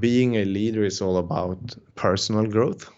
being a leader is all about personal growth.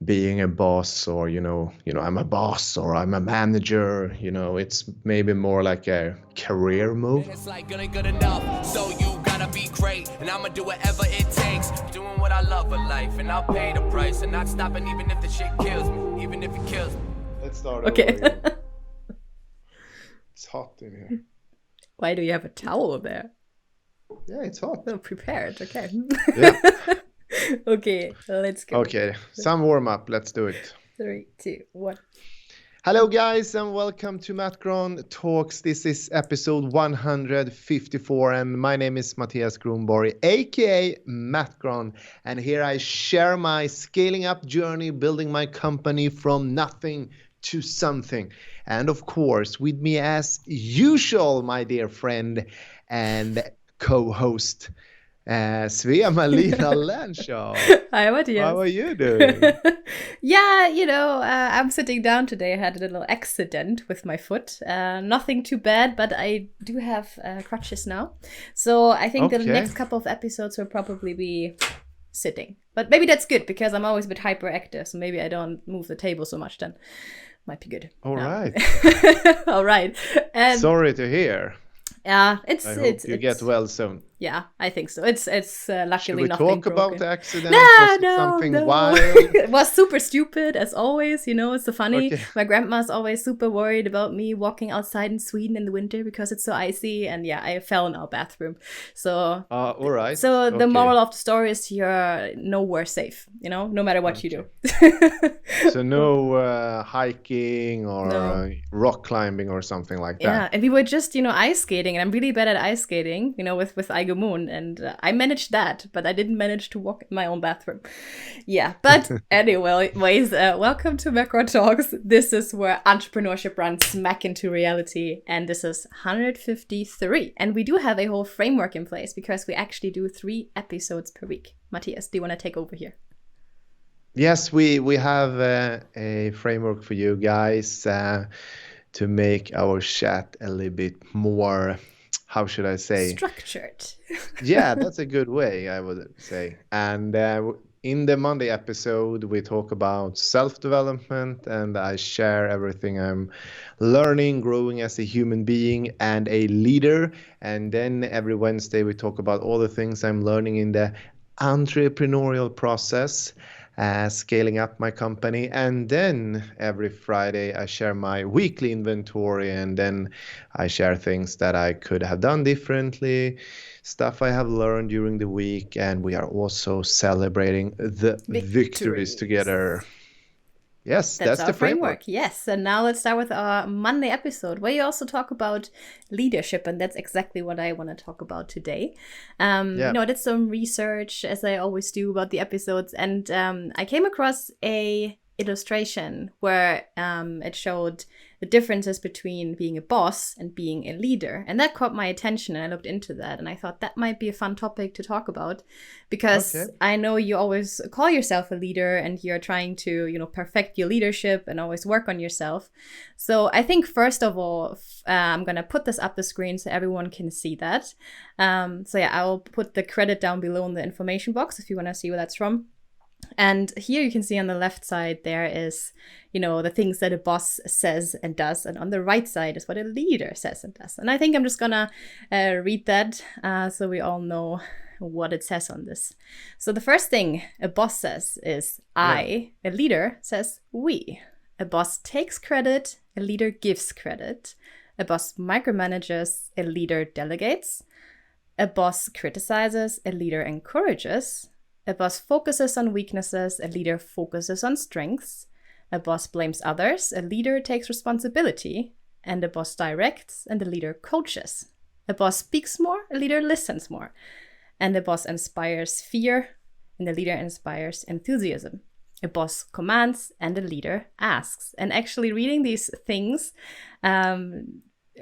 Being a boss, or I'm a boss or I'm a manager, it's maybe more like a career move. It's like good enough, so you gotta be great, and I'ma do whatever it takes. Doing what I love in life, and I'll pay the price, and not stopping even if the shit kills me, even if it kills me. Let's start Okay. over again. It's hot in here. Why do you have a towel there? Yeah, it's hot. Oh, prepared. Okay. Yeah. Okay, let's go. Okay, some warm up. Let's do it. 3, 2, 1. Hello, guys, and welcome to MattGron Talks. This is episode 154, and my name is Mattias Gronborg, aka MattGron, and here I share my scaling up journey, building my company from nothing to something. And of course, with me as usual, my dear friend and co-host, Svea-Malina Lenshaw. Hi, Mattias. How are you doing? Yeah, I'm sitting down today. I had a little accident with my foot. Nothing too bad, but I do have crutches now. So I think the next couple of episodes will probably be sitting. But maybe that's good because I'm always a bit hyperactive. So maybe I don't move the table so much then. Might be good. All right. All right. And sorry to hear. Yeah, I hope you get well soon. Yeah, I think so. It's luckily Should we nothing talk broken. about the accident? No, Was it no, something no. wild? It was super stupid as always. It's so funny. Okay. My grandma's always super worried about me walking outside in Sweden in the winter because it's so icy. And yeah, I fell in our bathroom. So All right. So the Okay. moral of the story is you're nowhere safe. No matter what you do. So no hiking or No. rock climbing or something like that. Yeah, and we were just, ice skating, and I'm really bad at ice skating, with Aigo Moon, and I managed that, but I didn't manage to walk in my own bathroom. Yeah, but anyways, welcome to MattGron Talks. This is where entrepreneurship runs smack into reality, and this is 153. And we do have a whole framework in place because we actually do 3 episodes per week. Mattias, do you want to take over here? Yes, we have a framework for you guys to make our chat a little bit more, how should I say? Structured. Yeah, that's a good way, I would say. And in the Monday episode, we talk about self-development, and I share everything I'm learning, growing as a human being and a leader. And then every Wednesday, we talk about all the things I'm learning in the entrepreneurial process, scaling up my company. And then every Friday I share my weekly inventory, and then I share things that I could have done differently, stuff I have learned during the week, and we are also celebrating the victories together. Yes, that's our the framework. Yes, and now let's start with our Monday episode, where you also talk about leadership, and that's exactly what I want to talk about today. I did some research, as I always do, about the episodes, and I came across a illustration where it showed the differences between being a boss and being a leader, and that caught my attention, and I looked into that, and I thought that might be a fun topic to talk about because I know you always call yourself a leader and you're trying to perfect your leadership and always work on yourself. So I think first of all I'm gonna put this up the screen so everyone can see that. I'll put the credit down below in the information box if you want to see where that's from. And here you can see on the left side there is, the things that a boss says and does. And on the right side is what a leader says and does. And I think I'm just gonna read that so we all know what it says on this. So the first thing a boss says is I. A leader says we. A boss takes credit. A leader gives credit. A boss micromanages. A leader delegates. A boss criticizes. A leader encourages. A boss focuses on weaknesses, a leader focuses on strengths. A boss blames others, a leader takes responsibility. And a boss directs, and a leader coaches. A boss speaks more, a leader listens more. And a boss inspires fear, and a leader inspires enthusiasm. A boss commands, and a leader asks. And actually reading these things, a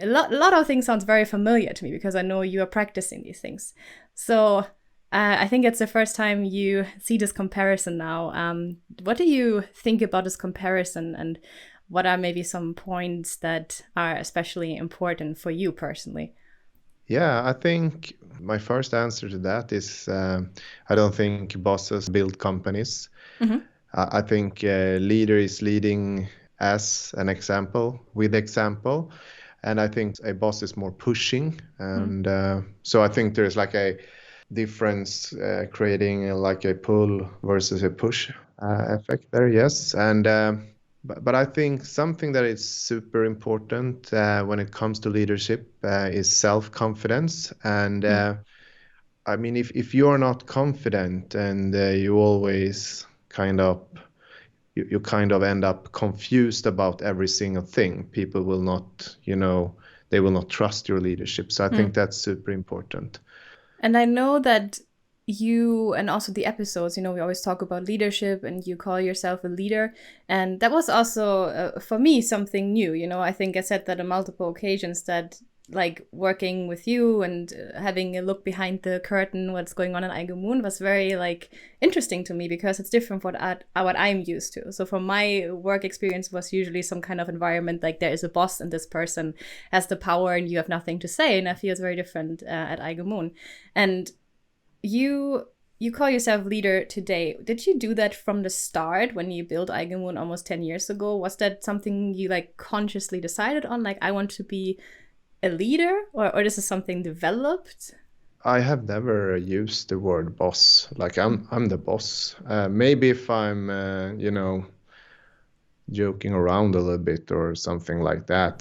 lot of things sounds very familiar to me because I know you are practicing these things. So I think it's the first time you see this comparison now. What do you think about this comparison, and what are maybe some points that are especially important for you personally? Yeah, I think my first answer to that is I don't think bosses build companies. Mm-hmm. I think leader is leading as an example, with example. And I think a boss is more pushing. And so I think there's like a difference creating like a pull versus a push effect there, yes. And but I think something that is super important when it comes to leadership is self-confidence. And I mean, if you're not confident and you always kind of you kind of end up confused about every single thing, people will not, they will not trust your leadership. So I think that's super important. And I know that you, and also the episodes, we always talk about leadership and you call yourself a leader. And that was also, for me, something new. I think I said that on multiple occasions that like working with you and having a look behind the curtain, what's going on in Moon was very like interesting to me because it's different from what I'm used to. So for my work experience was usually some kind of environment like there is a boss and this person has the power and you have nothing to say. And I feel it's very different at Moon. And you call yourself leader today. Did you do that from the start when you built Moon almost 10 years ago? Was that something you like consciously decided on? Like, I want to be a leader, or this is something developed? I have never used the word boss. Like I'm the boss. Maybe if I'm joking around a little bit or something like that,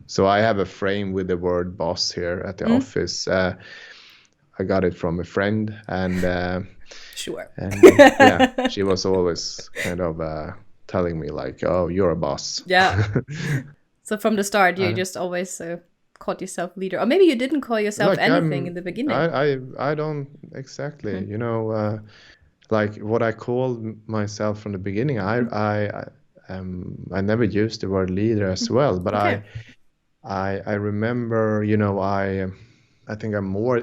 so I have a frame with the word boss here at the office. I got it from a friend, and sure. And yeah, she was always kind of telling me like, "Oh, you're a boss." Yeah. So from the start, you just always called yourself leader, or maybe you didn't call yourself anything in the beginning. I don't exactly, like what I called myself from the beginning. I never used the word leader as well, but okay. I remember, I think I'm more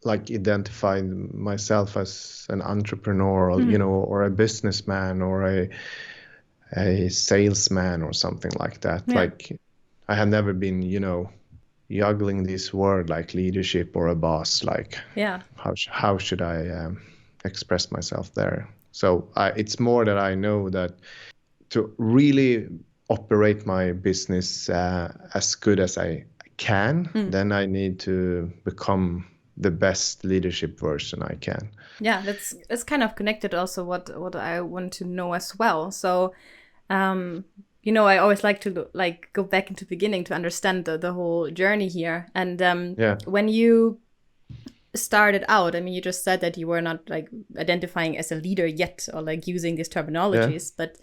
like identifying myself as an entrepreneur, or a businessman or a salesman or something like that. Yeah. Like I have never been, juggling this word like leadership or a boss. Like, yeah, how should I express myself there? So it's more that I know that to really operate my business as good as I can, then I need to become the best leadership version I can. Yeah, that's kind of connected also what I want to know as well. So I always like to go back into the beginning to understand the whole journey here. And when you started out, I mean, you just said that you were not like identifying as a leader yet or like using these terminologies, but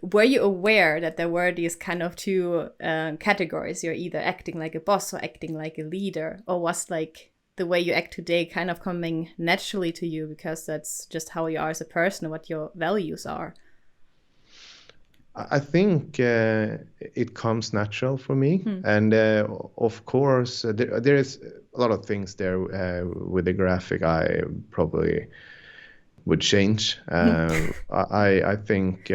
were you aware that there were these kind of two categories? You're either acting like a boss or acting like a leader, or was like the way you act today kind of coming naturally to you because that's just how you are as a person and what your values are? I think it comes natural for me. And of course, there is a lot of things there with the graphic I probably would change. I think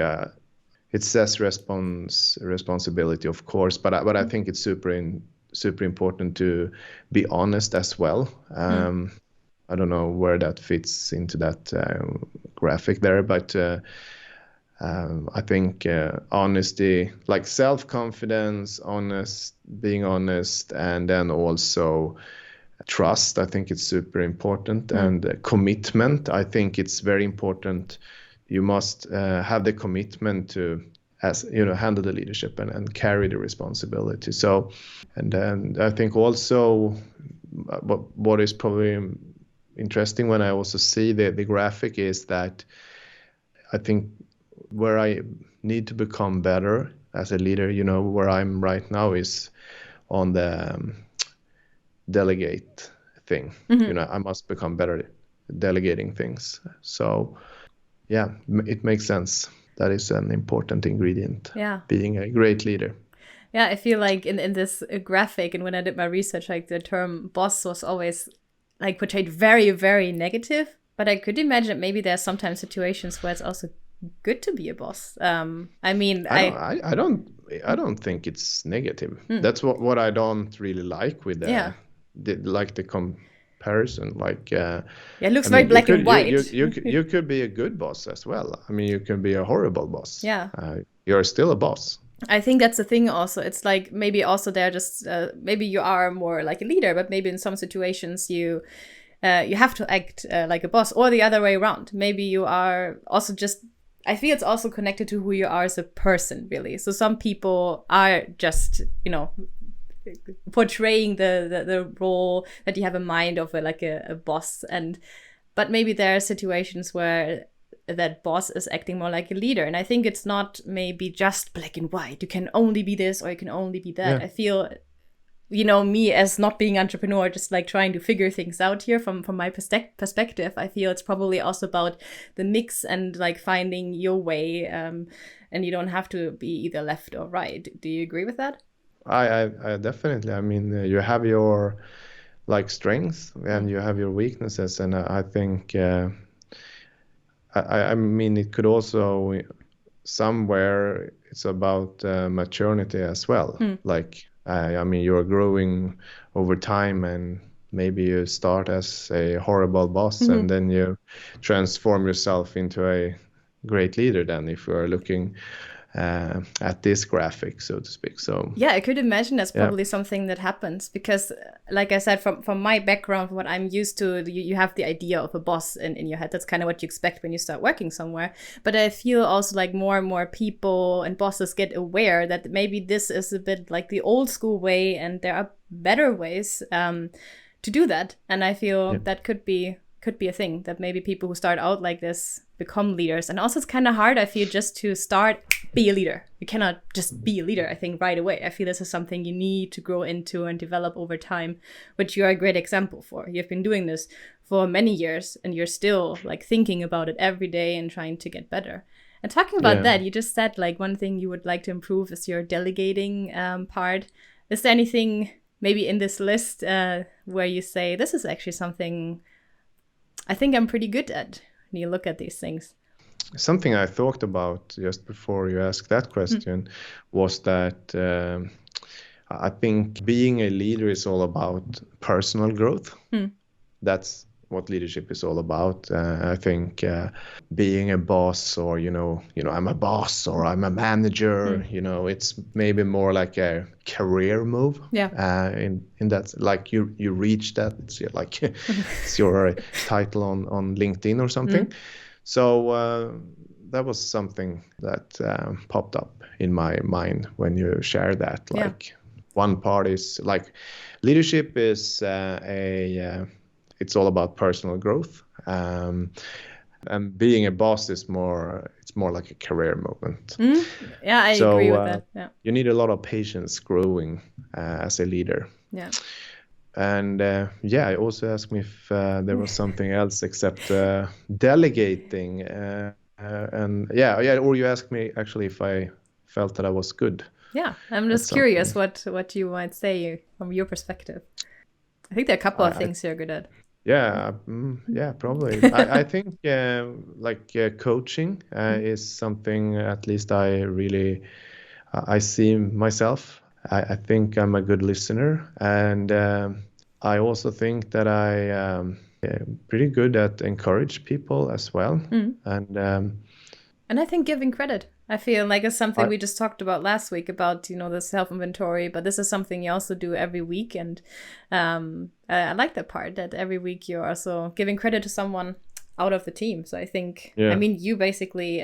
it says responsibility, of course, but I think it's super important to be honest as well. I don't know where that fits into that graphic there, but I think honesty, like self-confidence, being honest, and then also trust. I think it's super important, and commitment. I think it's very important. You must have the commitment to, handle the leadership and carry the responsibility. So, and then I think also what is probably interesting when I also see the graphic is that I think where I need to become better as a leader, where I'm right now is on the delegate thing. I must become better at delegating things. So yeah, it makes sense. That is an important ingredient. Yeah. Being a great leader. Yeah, I feel like in this graphic and when I did my research, like the term boss was always like portrayed very, very negative. But I could imagine that maybe there are sometimes situations where it's also good to be a boss. I mean, I don't think it's negative. That's what I don't really like with the comparison. Like, it looks very black and white. You could be a good boss as well. I mean, you can be a horrible boss. Yeah, you're still a boss. I think that's the thing. Also, it's like maybe also they're just maybe you are more like a leader, but maybe in some situations you have to act like a boss, or the other way around. Maybe you are also just. I feel it's also connected to who you are as a person, really. So some people are just, portraying the role that you have in mind of a boss, but maybe there are situations where that boss is acting more like a leader, and I think it's not maybe just black and white. You can only be this or you can only be that. I feel, me as not being an entrepreneur, just like trying to figure things out here from my perspective, I feel it's probably also about the mix and like finding your way, and you don't have to be either left or right. Do you agree with that? I definitely. I mean, you have your like strengths and you have your weaknesses, and I think I mean it could also somewhere it's about maturity as well. Like. I mean, you're growing over time, and maybe you start as a horrible boss and then you transform yourself into a great leader then, if you're looking at this graphic, so to speak. So yeah, I could imagine that's probably something that happens because, like I said, from my background, from what I'm used to, you have the idea of a boss in your head. That's kind of what you expect when you start working somewhere. But I feel also like more and more people and bosses get aware that maybe this is a bit like the old school way, and there are better ways to do that. And I feel that could be a thing, that maybe people who start out like this become leaders. And also it's kind of hard, I feel, just to be a leader. You cannot just be a leader, I think, right away. I feel this is something you need to grow into and develop over time, which you are a great example for. You've been doing this for many years and you're still like thinking about it every day and trying to get better. And talking about that, you just said like one thing you would like to improve is your delegating part. Is there anything maybe in this list where you say, this is actually something I think I'm pretty good at when you look at these things? Something I thought about just before you asked that question was that I think being a leader is all about personal growth. That's what leadership is all about. I think being a boss, or I'm a boss or I'm a manager, it's maybe more like a career move. In that, like you reach that, it's like it's your title on LinkedIn or something. So that was something that popped up in my mind when you share that. Like one part is like leadership is it's all about personal growth, and being a boss is more like a career movement. Yeah, I agree with that. Yeah, you need a lot of patience growing as a leader. Yeah. And I also asked me if there was something else except delegating, or you asked me actually if I felt that I was good. Yeah, I'm just curious what you might say from your perspective. I think there are a couple of things you're good at. Yeah, probably. I think coaching is something at least I see myself. I think I'm a good listener, and I also think that I am pretty good at encourage people as well. And I think giving credit, I feel like it's something we just talked about last week about, the self-inventory, but this is something you also do every week. And I like that part, that every week you're also giving credit to someone out of the team. So I think, you basically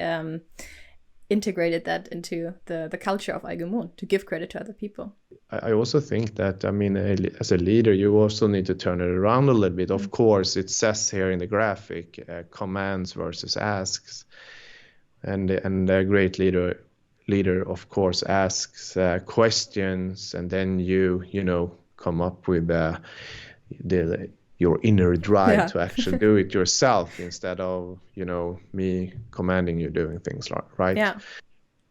integrated that into the culture of Moon, to give credit to other people. I also think that, as a leader, you also need to turn it around a little bit. Of course, it says here in the graphic, commands versus asks. And a great leader, of course, asks questions, and then you come up with your inner drive to actually do it yourself instead of me commanding you doing things, right? Yeah.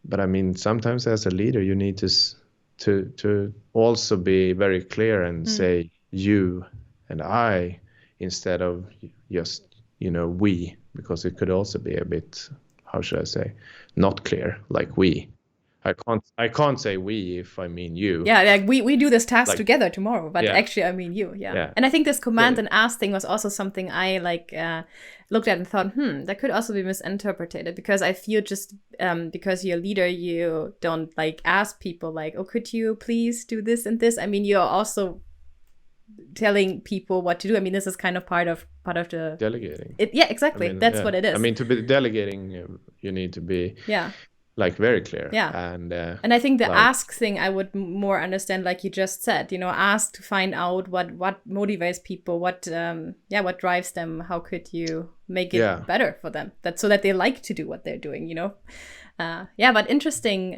But sometimes as a leader, you need to also be very clear and say you and I instead of just we, because it could also be a bit how should I say, not clear, like we. I can't say we if I mean you. Yeah, like we do this task together tomorrow, but actually I mean you. Yeah. And I think this command and ask thing was also something I looked at and thought, that could also be misinterpreted, because I feel just because you're a leader, you don't like ask people like, oh, could you please do this and this? I mean, you're also telling people what to do. I mean, this is kind of part of the delegating. Yeah, exactly. That's what it is. I mean, to be delegating, you need to be like very clear. And I think the ask thing I would more understand, like you just said, ask to find out what motivates people, what drives them, how could you make it better for them, so that they like to do what they're doing, but interesting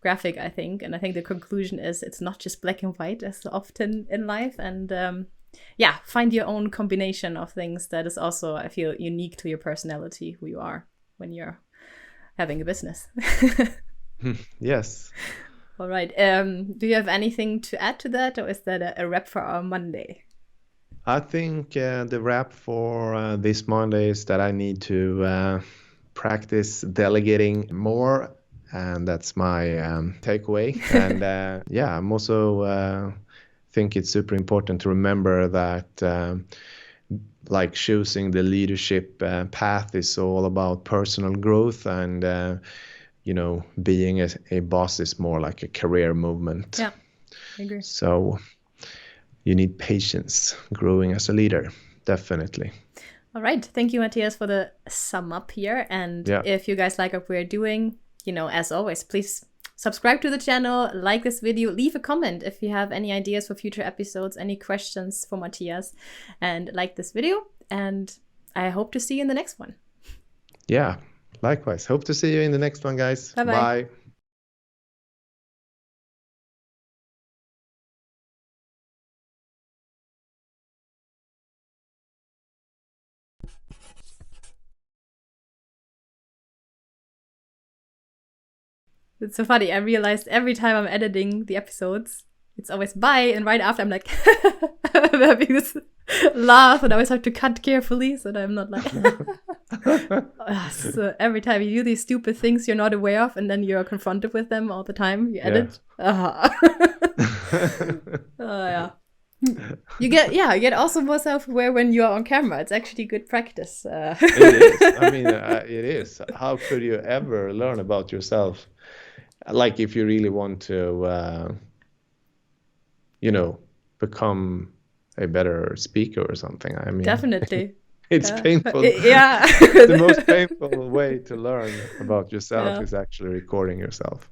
graphic, I think. And I think the conclusion is it's not just black and white as so often in life. And find your own combination of things that is also, I feel, unique to your personality, who you are when you're having a business. Yes. All right. Do you have anything to add to that, or is that a wrap for our Monday? I think the wrap for this Monday is that I need to practice delegating more, and that's my takeaway. And I'm also think it's super important to remember that like choosing the leadership path is all about personal growth, and being a boss is more like a career movement. Yeah, I agree. So you need patience growing as a leader, definitely. All right. Thank you, Mattias, for the sum up here. And if you guys like what we're doing, as always, please subscribe to the channel, like this video, leave a comment if you have any ideas for future episodes, any questions for Mattias, and like this video. And I hope to see you in the next one. Yeah, likewise. Hope to see you in the next one, guys. Bye-bye. Bye. It's so funny. I realized every time I'm editing the episodes, it's always bye, and right after I'm like I'm having this laugh, and I always have to cut carefully so that I'm not like so every time you do these stupid things you're not aware of, and then you're confronted with them all the time, you edit. You get also more self-aware when you're on camera. It's actually good practice. It is. I mean, it is. How could you ever learn about yourself? Like, if you really want to, become a better speaker or something. I mean, definitely. It's painful. Yeah. The most painful way to learn about yourself is actually recording yourself.